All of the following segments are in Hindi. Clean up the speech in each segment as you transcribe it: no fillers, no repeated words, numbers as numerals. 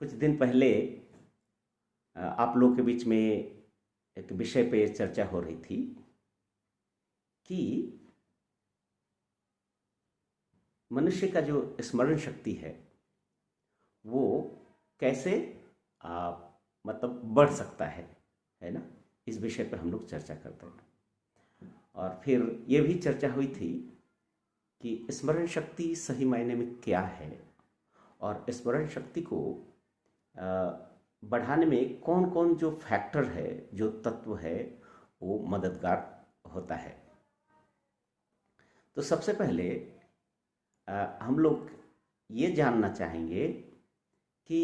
कुछ दिन पहले आप लोगों के बीच में एक विषय पे चर्चा हो रही थी कि मनुष्य का जो स्मरण शक्ति है वो कैसे मतलब बढ़ सकता है ना। इस विषय पर हम लोग चर्चा करते हैं और फिर ये भी चर्चा हुई थी कि स्मरण शक्ति सही मायने में क्या है और स्मरण शक्ति को बढ़ाने में कौन कौन जो फैक्टर है, जो तत्व है, वो मददगार होता है। तो सबसे पहले हम लोग ये जानना चाहेंगे कि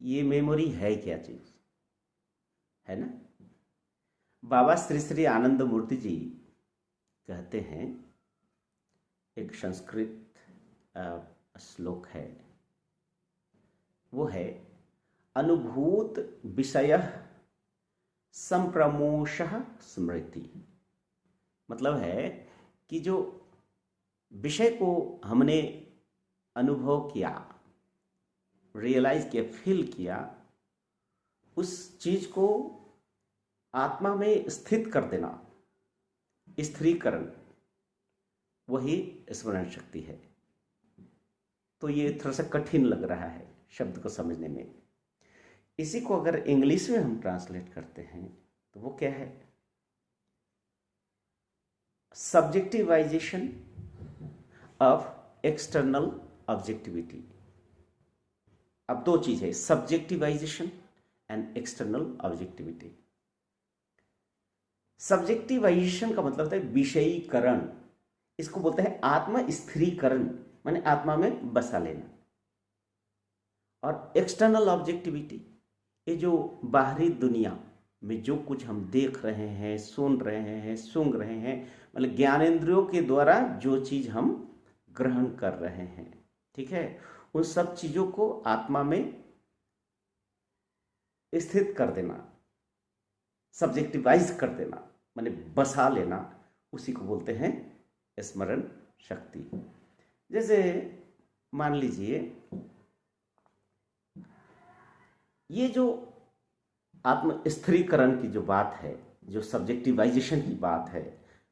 ये मेमोरी है क्या चीज़, है ना। बाबा श्री श्री आनंद मूर्ति जी कहते हैं, एक संस्कृत श्लोक है, वो है अनुभूत विषय संप्रमोषः स्मृति। मतलब है कि जो विषय को हमने अनुभव किया, रियलाइज किया, फील किया, उस चीज को आत्मा में स्थित कर देना, स्थिरीकरण, वही स्मरण शक्ति है। तो ये थोड़ा सा कठिन लग रहा है शब्द को समझने में। इसी को अगर इंग्लिश में हम ट्रांसलेट करते हैं तो वो क्या है? सब्जेक्टिवाइजेशन ऑफ एक्सटर्नल ऑब्जेक्टिविटी। अब दो चीज है, सब्जेक्टिवाइजेशन एंड एक्सटर्नल ऑब्जेक्टिविटी। सब्जेक्टिवाइजेशन का मतलब है विषयीकरण, इसको बोलते हैं आत्म स्थिरीकरण, माने आत्मा में बसा लेना। और एक्सटर्नल ऑब्जेक्टिविटी, ये जो बाहरी दुनिया में जो कुछ हम देख रहे हैं, सुन रहे हैं, सूंघ रहे हैं, मतलब ज्ञानेंद्रियों के द्वारा जो चीज हम ग्रहण कर रहे हैं, ठीक है, उन सब चीजों को आत्मा में स्थित कर देना, सब्जेक्टिवाइज कर देना, माने बसा लेना, उसी को बोलते हैं स्मरण शक्ति। जैसे मान लीजिए ये जो आत्म स्थिरीकरण की जो बात है, जो सब्जेक्टिवाइजेशन की बात है,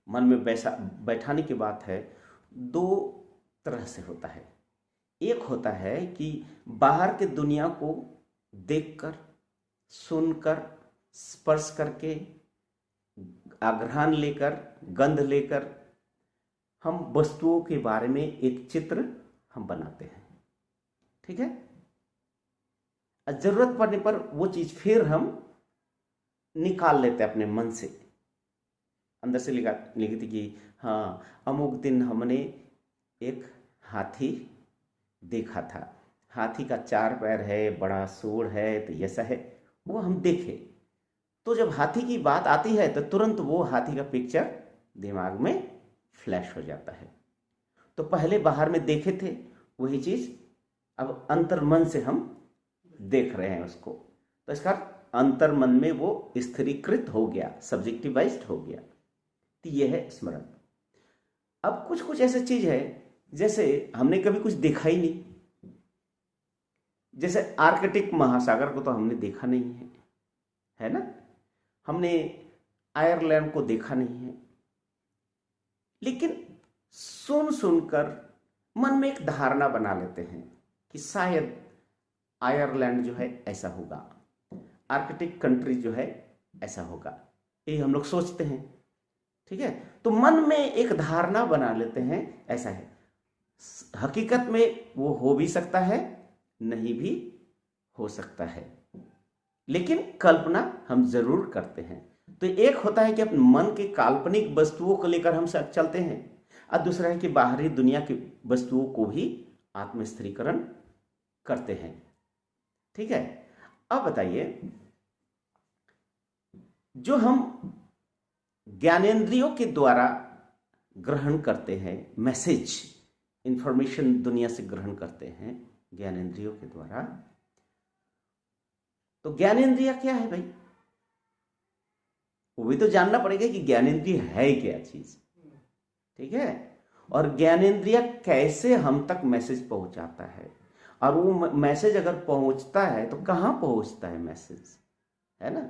मन में बैठाने की बात है, दो तरह से होता है। एक होता है कि बाहर के दुनिया को देखकर, सुनकर, स्पर्श करके, आघ्राण लेकर, गंध लेकर हम वस्तुओं के बारे में एक चित्र हम बनाते हैं, ठीक है। जरूरत पड़ने पर वो चीज फिर हम निकाल लेते हैं अपने मन से, अंदर से लिखी थी कि हाँ, अमुक दिन हमने एक हाथी देखा था, हाथी का 4 पैर है, बड़ा सूंड है, तो ऐसा है, वो हम देखे। तो जब हाथी की बात आती है तो तुरंत वो हाथी का पिक्चर दिमाग में फ्लैश हो जाता है। तो पहले बाहर में देखे थे वही चीज, अब अंतर्मन से हम देख रहे हैं उसको, तो इसका अंतर्मन में वो स्थिरीकृत हो गया, सब्जेक्टिवाइज्ड हो गया। तो ये है स्मरण। अब कुछ कुछ ऐसी चीज है जैसे हमने कभी कुछ देखा ही नहीं, जैसे आर्कटिक महासागर को तो हमने देखा नहीं है ना, हमने आयरलैंड को देखा नहीं है, लेकिन सुन सुनकर मन में एक धारणा बना लेते हैं कि शायद आयरलैंड जो है ऐसा होगा, आर्कटिक कंट्री जो है ऐसा होगा, ये हम लोग सोचते हैं, ठीक है। तो मन में एक धारणा बना लेते हैं ऐसा है। हकीकत में वो हो भी सकता है, नहीं भी हो सकता है, लेकिन कल्पना हम जरूर करते हैं। तो एक होता है कि अपने मन के काल्पनिक वस्तुओं को लेकर हम चलते हैं, और दूसरा है कि बाहरी दुनिया की वस्तुओं को भी आत्मस्थिरीकरण करते हैं, ठीक है। अब बताइए, जो हम ज्ञानेंद्रियों के द्वारा ग्रहण करते हैं, मैसेज, इंफॉर्मेशन दुनिया से ग्रहण करते हैं ज्ञानेंद्रियों के द्वारा, तो ज्ञानेंद्रिय क्या है भाई? वो भी तो जानना पड़ेगा कि ज्ञानेंद्रिय है क्या चीज, ठीक है। और ज्ञानेंद्रिय कैसे हम तक मैसेज पहुंचाता है, और वो मैसेज अगर पहुंचता है तो कहाँ पहुंचता है मैसेज, है ना।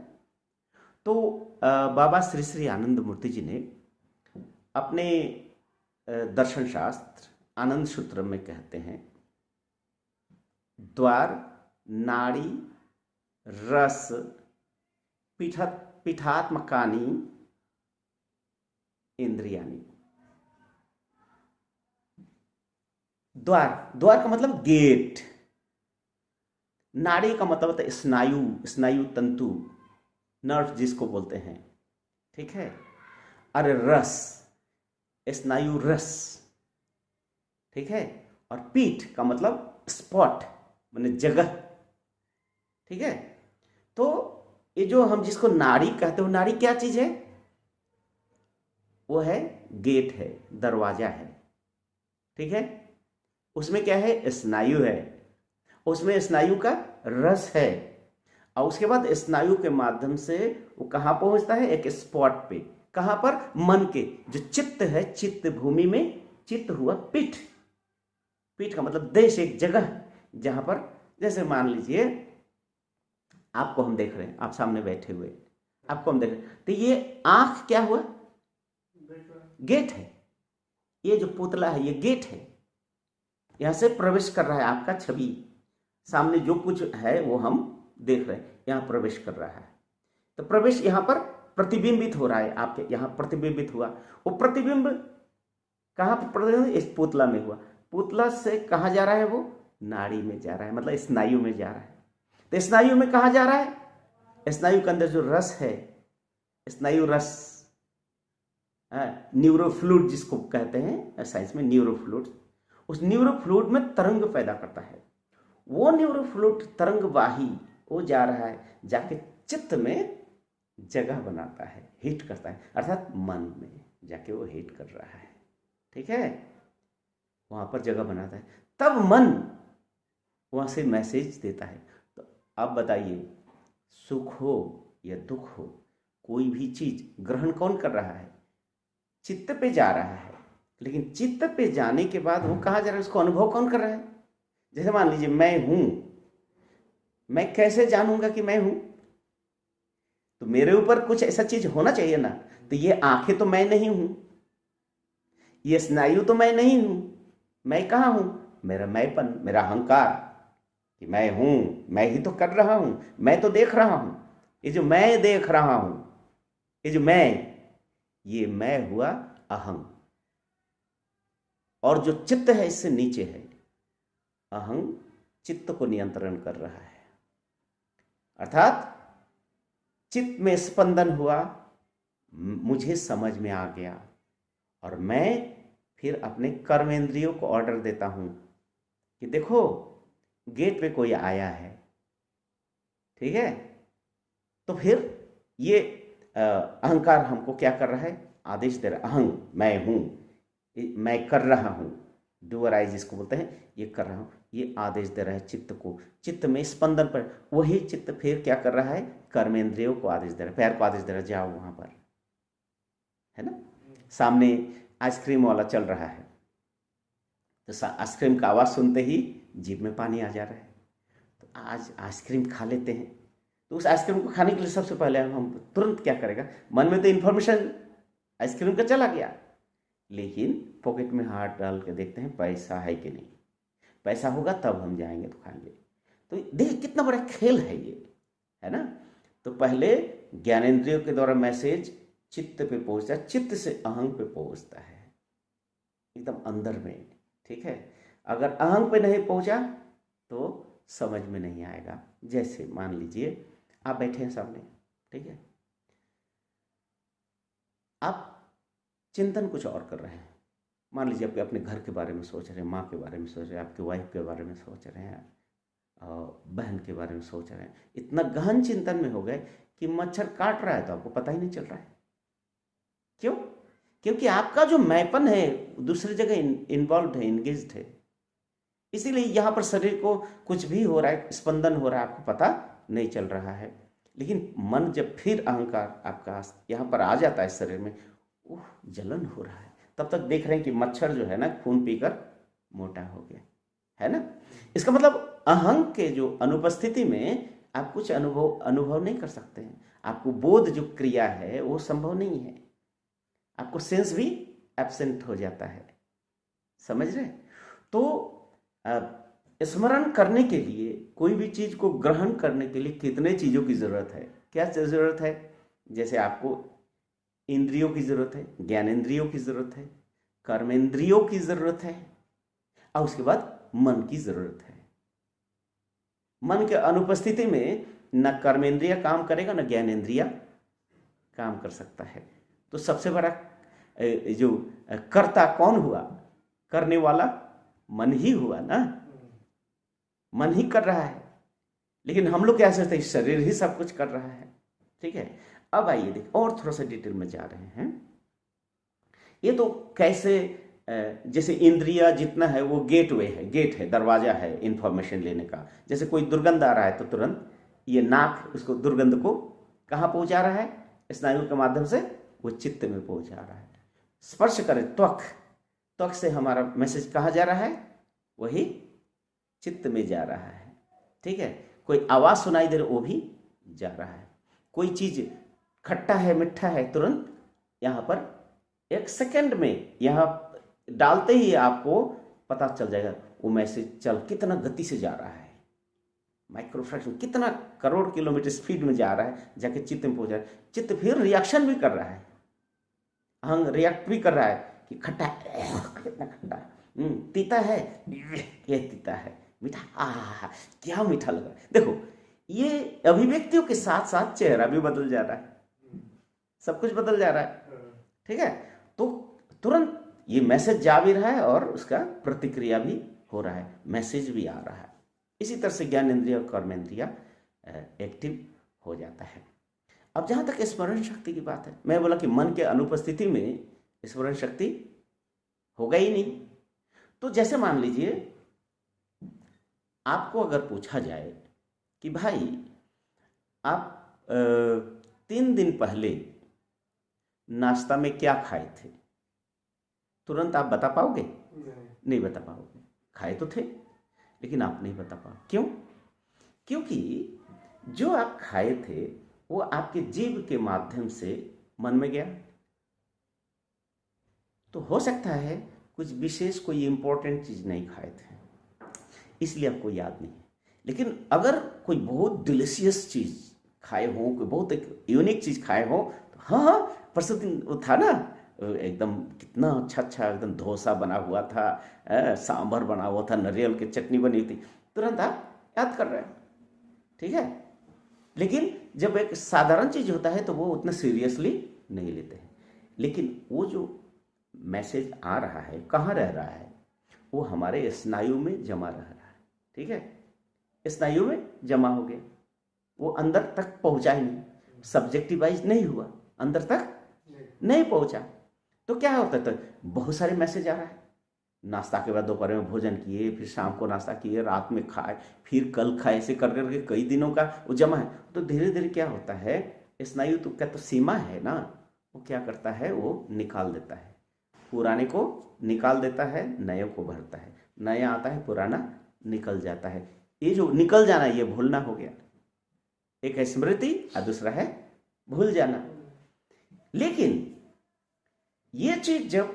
तो बाबा श्री श्री आनंद मूर्ति जी ने अपने दर्शन शास्त्र आनंद सूत्र में कहते हैं, द्वार नाड़ी रस पीठात्मकानी इंद्रियानी। द्वार, द्वार का मतलब गेट, नाड़ी का मतलब होता है स्नायु, स्नायु तंतु, नर्व जिसको बोलते हैं, ठीक है। और रस, स्नायु रस, ठीक है। और पीठ का मतलब स्पॉट, माने जगह, ठीक है। तो ये जो हम जिसको नाड़ी कहते हो, नाड़ी क्या चीज है? वो है गेट है, दरवाजा है, ठीक है। उसमें क्या है? स्नायु है, उसमें स्नायु का रस है, और उसके बाद स्नायु के माध्यम से वो कहाँ पहुंचता है? एक स्पॉट पे। कहाँ पर? मन के जो चित्त है, चित्त भूमि में चित्त हुआ पीठ। पीठ का मतलब देश, एक जगह जहां पर, जैसे मान लीजिए आपको हम देख रहे हैं, आप सामने बैठे हुए, आपको हम देख रहे हैं, तो ये आंख क्या हुआ? गेट है। ये जो पुतला है ये गेट है, यहां से प्रवेश कर रहा है आपका छवि, सामने जो कुछ है वो हम देख रहे हैं, यहां प्रवेश कर रहा है। तो प्रवेश यहां पर प्रतिबिंबित हो रहा है, आपके यहां प्रतिबिंबित हुआ। वो प्रतिबिंब कहां पर प्रतिबिंब? इस पुतला में हुआ। पुतला से कहां जा रहा है? वो नाड़ी में जा रहा है, मतलब स्नायु में जा रहा है। तो स्नायु में कहां जा रहा है? स्नायु के अंदर जो रस है, स्नायु रस, न्यूरोफ्लूइड जिसको कहते हैं साइंस में, न्यूरोफ्लूइड, उस न्यूरोफ्लूइड में तरंग पैदा करता है। वो न्यूरोफ्लूइड तरंगवाही वो जा रहा है, जाके चित्त में जगह बनाता है, हिट करता है, अर्थात मन में जाके वो हिट कर रहा है, ठीक है। वहां पर जगह बनाता है, तब मन वहां से मैसेज देता है। तो अब बताइए, सुख हो या दुख हो, कोई भी चीज ग्रहण कौन कर रहा है? चित्त पे जा रहा है। लेकिन चित्त पे जाने के बाद वो कहाँ जा रहा है? उसको अनुभव कौन कर रहा है? जैसे मान लीजिए मैं हूं, मैं कैसे जानूंगा कि मैं हूं? तो मेरे ऊपर कुछ ऐसा चीज होना चाहिए ना। तो ये आंखें तो मैं नहीं हूं, ये स्नायु तो मैं नहीं हूं, मैं कहाँ हूं? मेरा मैंपन, मेरा अहंकार कि मैं हूं, मैं ही तो कर रहा हूं, मैं तो देख रहा हूं। ये जो मैं देख रहा हूं, ये जो ये मैं हुआ अहं। और जो चित्त है इससे नीचे है, अहं चित्त को नियंत्रण कर रहा है। अर्थात चित्त में स्पंदन हुआ, मुझे समझ में आ गया, और मैं फिर अपने कर्मेंद्रियों को ऑर्डर देता हूं कि देखो गेट पे कोई आया है, ठीक है। तो फिर ये अहंकार हमको क्या कर रहा है? आदेश दे रहा है, अहं मैं हूं, मैं कर रहा हूं, डूअर आई जिसको बोलते हैं, ये कर रहा हूं, ये आदेश दे रहा है चित्त को। चित्त में स्पंदन पर वही चित्त फिर क्या कर रहा है? कर्मेंद्रियों को आदेश दे रहा है, पैर को आदेश दे रहा है, जाओ वहां पर, है ना। सामने आइसक्रीम वाला चल रहा है, तो आइसक्रीम का आवाज सुनते ही जीभ में पानी आ जा रहा है, तो आज आइसक्रीम खा लेते हैं। तो उस आइसक्रीम को खाने के लिए सबसे पहले हम तुरंत क्या करेगा? मन में तो इन्फॉर्मेशन आइसक्रीम का चला गया, लेकिन पॉकेट में हाथ डाल के देखते हैं पैसा है कि नहीं। पैसा होगा तब हम जाएंगे तो खाएंगे। तो देखिए कितना बड़ा खेल है ये, है ना। तो पहले ज्ञानेंद्रियों के द्वारा मैसेज चित्त पे पहुंचता है, चित्त से अहंग पे पहुंचता है, एकदम अंदर में, ठीक है। अगर अहंग पे नहीं पहुंचा तो समझ में नहीं आएगा। जैसे मान लीजिए आप बैठे हैं सामने, ठीक है, आप चिंतन कुछ और कर रहे हैं। मान लीजिए आपके अपने घर के बारे में सोच रहे हैं, माँ के बारे में सोच रहे हैं, आपके वाइफ के बारे में सोच रहे हैं, बहन के बारे में सोच रहे हैं। इतना गहन चिंतन में हो गए कि मच्छर काट रहा है तो आपको पता ही नहीं चल रहा है। क्यों? क्योंकि आपका जो मैंपन है दूसरी जगह इन्वॉल्व है, इंगेज्ड है। इसीलिए यहाँ पर शरीर को कुछ भी हो रहा है, स्पंदन हो रहा है, आपको पता नहीं चल रहा है। लेकिन मन जब फिर अहंकार आपका यहाँ पर आ जाता है शरीर में, जलन हो रहा है, तब तक देख रहे हैं कि मच्छर जो है ना खून पीकर मोटा हो गया। है ना। इसका मतलब अहंग के जो अनुपस्थिति में आप कुछ अनुभव नहीं कर सकते हैं। आपको बोध जो क्रिया है वो संभव नहीं है, आपको सेंस भी एब्सेंट हो जाता है, समझ रहे। तो स्मरण करने के लिए, कोई भी चीज को ग्रहण करने के लिए कितने चीजों की जरूरत है, क्या जरूरत है। जैसे आपको इंद्रियों की जरूरत है, ज्ञानेंद्रियों की जरूरत है, कर्मेंद्रियों की जरूरत है, और उसके बाद मन की जरूरत है। मन के अनुपस्थिति में न कर्मेंद्रिय काम करेगा न ज्ञानेंद्रिय काम कर सकता है। तो सबसे बड़ा जो कर्ता कौन हुआ, करने वाला मन ही हुआ ना, मन ही कर रहा है। लेकिन हम लोग क्या सोचते हैं, शरीर ही सब कुछ कर रहा है। ठीक है, अब आइए देख और थोड़ा सा डिटेल में जा रहे हैं। ये तो कैसे, जैसे इंद्रिया जितना है वो गेटवे है, गेट है, दरवाजा है इंफॉर्मेशन लेने का। जैसे कोई दुर्गंध आ रहा है तो तुरंत ये नाक उसको दुर्गंध को कहाँ पहुंचा रहा है, स्नायु के माध्यम से वो चित्त में पहुंचा रहा है। स्पर्श करे त्वक, त्वक से हमारा मैसेज कहाँ जा रहा है, वही चित्त में जा रहा है। ठीक है, कोई आवाज सुनाई दे रही वो भी जा रहा है। कोई चीज खट्टा है मिठा है, तुरंत यहाँ पर 1 सेकंड में यहाँ डालते ही आपको पता चल जाएगा वो मैसेज चल कितना गति से जा रहा है, माइक्रोफ्रैक्शन कितना करोड़ किलोमीटर स्पीड में जा रहा है, जाके चित्त में पहुंच रहा है। चित्त फिर रिएक्शन भी कर रहा है, अहंग रिएक्ट भी कर रहा है कि खट्टा है, कितना खट्टा, तीता है, ये तीता है, मीठा, क्या मीठा लग रहा है। देखो ये अभिव्यक्तियों के साथ साथ चेहरा भी बदल जा रहा है, सब कुछ बदल जा रहा है। ठीक है, तो तुरंत ये मैसेज जा भी रहा है और उसका प्रतिक्रिया भी हो रहा है, मैसेज भी आ रहा है। इसी तरह से ज्ञान इंद्रिय और कर्मेंद्रिय एक्टिव हो जाता है। अब जहां तक स्मरण शक्ति की बात है, मैं बोला कि मन के अनुपस्थिति में स्मरण शक्ति होगा ही नहीं। तो जैसे मान लीजिए आपको अगर पूछा जाए कि भाई आप 3 दिन पहले नाश्ता में क्या खाए थे, तुरंत आप बता पाओगे? नहीं बता पाओगे। खाए तो थे लेकिन आप नहीं बता पाओगे। क्यों? क्योंकि जो आप खाए थे वो आपके जीभ के माध्यम से मन में गया। तो हो सकता है कुछ विशेष कोई इंपॉर्टेंट चीज नहीं खाए थे, इसलिए आपको याद नहीं है। लेकिन अगर कोई बहुत डिलीशियस चीज खाए हो, कोई बहुत एक यूनिक चीज खाए हो, तो हाँ परसों दिन वो था ना, एकदम कितना अच्छा एकदम डोसा बना हुआ था, सांभर बना हुआ था, नारियल की चटनी बनी थी, तुरंत आप याद कर रहे हैं। ठीक है, लेकिन जब एक साधारण चीज होता है तो वो उतना सीरियसली नहीं लेते हैं। लेकिन वो जो मैसेज आ रहा है कहाँ रह रहा है, वो हमारे स्नायु में जमा रह रहा है। ठीक है, स्नायु में जमा हो गया, वो अंदर तक पहुंचा ही नहीं, सब्जेक्टिवाइज नहीं हुआ, अंदर तक नहीं पहुंचा। तो क्या होता है, बहुत सारे मैसेज आ रहा है। नाश्ता के बाद दोपहर में भोजन किए, फिर शाम को नाश्ता किए, रात में खाए, फिर कल खाए, ऐसे कर करके कई दिनों का वो जमा है। तो धीरे धीरे क्या होता है, स्नायु तो क्या तो सीमा है ना, वो क्या करता है, वो निकाल देता है, पुराने को निकाल देता है, नए को भरता है, नया आता है, पुराना निकल जाता है। ये जो निकल जाना ये भूलना हो गया। एक है स्मृति और दूसरा है भूल जाना। लेकिन ये चीज जब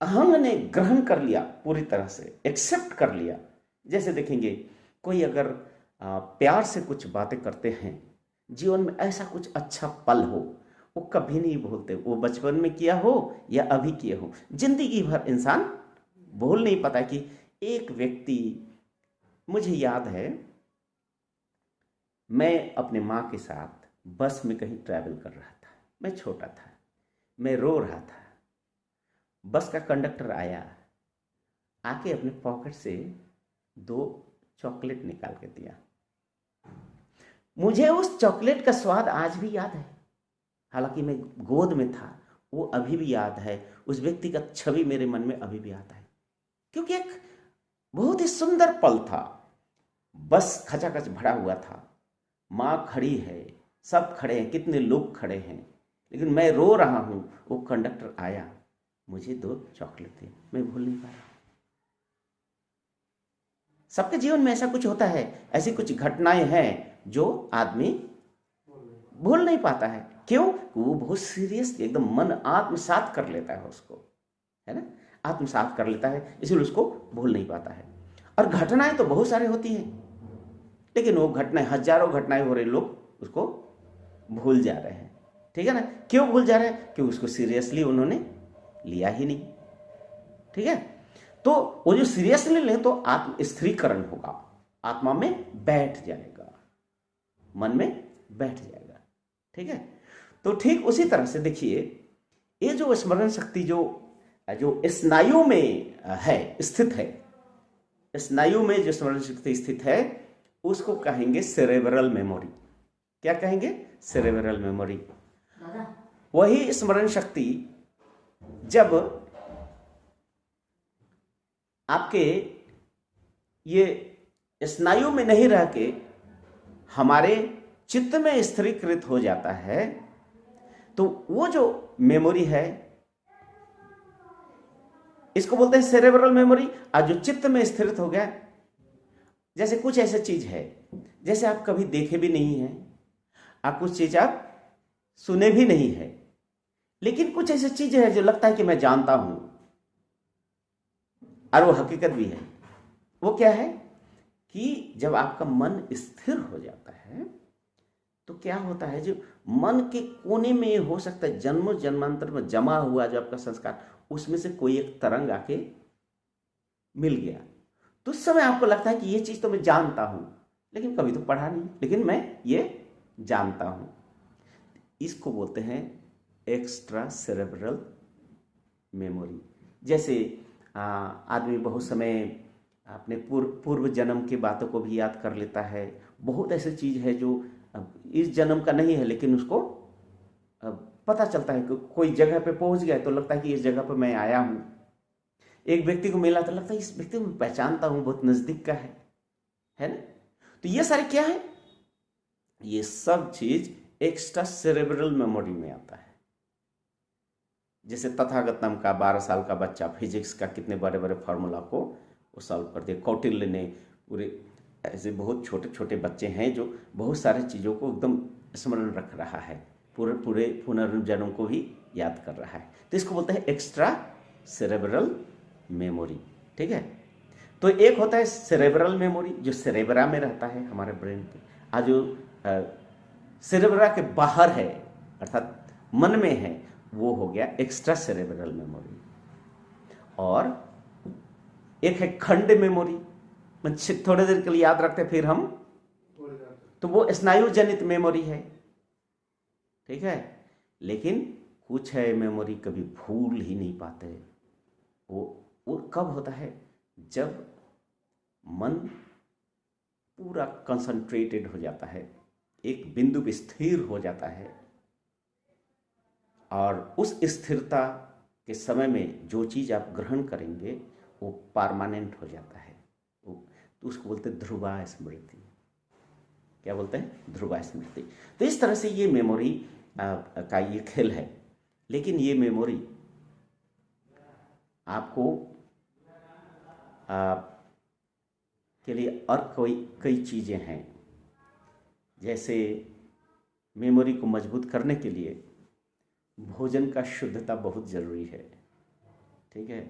अहंग ने ग्रहण कर लिया, पूरी तरह से एक्सेप्ट कर लिया, जैसे देखेंगे कोई अगर प्यार से कुछ बातें करते हैं, जीवन में ऐसा कुछ अच्छा पल हो, वो कभी नहीं भूलते, वो बचपन में किया हो या अभी किए हो, जिंदगी भर इंसान भूल नहीं पाता। कि एक व्यक्ति, मुझे याद है मैं अपने माँ के साथ बस में कहीं ट्रैवल कर रहा था, मैं छोटा था, मैं रो रहा था। बस का कंडक्टर आया, आके अपने पॉकेट से 2 चॉकलेट निकाल के दिया। मुझे उस चॉकलेट का स्वाद आज भी याद है, हालांकि मैं गोद में था, वो अभी भी याद है। उस व्यक्ति का छवि मेरे मन में अभी भी आता है, क्योंकि एक बहुत ही सुंदर पल था। बस खचाखच भरा हुआ था, माँ खड़ी है, सब खड़े हैं, कितने लोग खड़े हैं, लेकिन मैं रो रहा हूँ। वो कंडक्टर आया, मुझे 2 चॉकलेट थे, मैं भूल नहीं पाया। सबके जीवन में ऐसा कुछ होता है, ऐसी कुछ घटनाएं हैं जो आदमी भूल नहीं पाता है। क्यों? वो बहुत सीरियस एकदम मन आत्मसात कर लेता है उसको, है ना, आत्मसात कर लेता है, इसलिए उसको भूल नहीं पाता है। और घटनाएं तो बहुत सारी होती हैं, लेकिन वो घटनाएं, हजारों घटनाएं हो रही, लोग उसको भूल जा रहे हैं। ठीक है ना? क्यों भूल जा रहे हैं? क्योंकि उसको सीरियसली उन्होंने लिया ही नहीं। ठीक है? तो वो जो सीरियसली ले तो आत्म स्थिरीकरण होगा, आत्मा में बैठ जाएगा, मन में बैठ जाएगा। ठीक है? तो ठीक उसी तरह से देखिए, ये जो स्मरण शक्ति जो स्नायु में है, स्थित है, स्नायु में जो स्मरण शक्ति स्थित है उसको कहेंगे सेरेब्रल मेमोरी। क्या कहेंगे? Cerebral memory. वही स्मरण शक्ति जब आपके ये स्नायु में नहीं रह के हमारे चित्त में स्थिरीकृत हो जाता है, तो वो जो मेमोरी है इसको बोलते हैं सेरेब्रल मेमोरी। और जो चित्त में स्थिरित हो गया, जैसे कुछ ऐसी चीज है जैसे आप कभी देखे भी नहीं है, आप कुछ चीज आप सुने भी नहीं है, लेकिन कुछ ऐसी चीज है जो लगता है कि मैं जानता हूं, और वो हकीकत भी है। वो क्या है कि जब आपका मन स्थिर हो जाता है तो क्या होता है, जो मन के कोने में हो सकता है जन्मों जन्मांतर में जमा हुआ जो आपका संस्कार, उसमें से कोई एक तरंग आके मिल गया, तो उस समय आपको लगता है कि ये चीज तो मैं जानता हूं, लेकिन कभी तो पढ़ा नहीं, लेकिन मैं ये जानता हूं। इसको बोलते हैं एक्स्ट्रा सेरेब्रल मेमोरी। जैसे आदमी बहुत समय अपने पूर्व जन्म की बातों को भी याद कर लेता है। बहुत ऐसी चीज है जो इस जन्म का नहीं है, लेकिन उसको पता चलता है कि कोई जगह पे पहुंच गया तो लगता है कि इस जगह पे मैं आया हूं। एक व्यक्ति को मिला तो लगता है इस व्यक्ति को मैं पहचानता हूं, बहुत नजदीक का है ना? तो ये सारे क्या है? ये सब चीज एक्स्ट्रा सेरेब्रल मेमोरी में आता है। जैसे तथागत नाम का 12 साल का बच्चा फिजिक्स का कितने बड़े बड़े फार्मूला को वो सॉल्व कर दिया। कौटिल्य ने पूरे, ऐसे बहुत छोटे छोटे बच्चे हैं जो बहुत सारी चीज़ों को एकदम स्मरण रख रहा है, पूरे पुनर्जन्म को भी याद कर रहा है। तो इसको बोलते हैं एक्स्ट्रा सेरेब्रल मेमोरी। ठीक है? तो एक होता है सेरेब्रल मेमोरी जो सेरेब्रा में रहता है हमारे ब्रेन के, आज जो सेरेब्रा के बाहर है अर्थात मन में है, वो हो गया एक्स्ट्रा सेरेब्रल मेमोरी। और एक है खंड मेमोरी, थोड़ी देर के लिए याद रखते फिर हम, तो वो स्नायु जनित मेमोरी है। ठीक है? लेकिन कुछ है मेमोरी कभी भूल ही नहीं पाते। वो कब होता है? जब मन पूरा कंसंट्रेटेड हो जाता है, एक बिंदु पे स्थिर हो जाता है, और उस स्थिरता के समय में जो चीज़ आप ग्रहण करेंगे वो परमानेंट हो जाता है। तो उसको बोलते हैं ध्रुवा स्मृति। क्या बोलते हैं? ध्रुवा स्मृति। तो इस तरह से ये मेमोरी का ये खेल है। लेकिन ये मेमोरी आपको के लिए और कई चीज़ें हैं। जैसे मेमोरी को मजबूत करने के लिए भोजन का शुद्धता बहुत ज़रूरी है। ठीक है?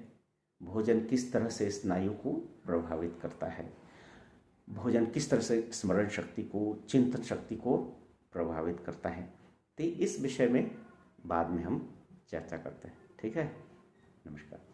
भोजन किस तरह से स्नायु को प्रभावित करता है, भोजन किस तरह से स्मरण शक्ति को, चिंतन शक्ति को प्रभावित करता है, तो इस विषय में बाद में हम चर्चा करते हैं। ठीक है? नमस्कार।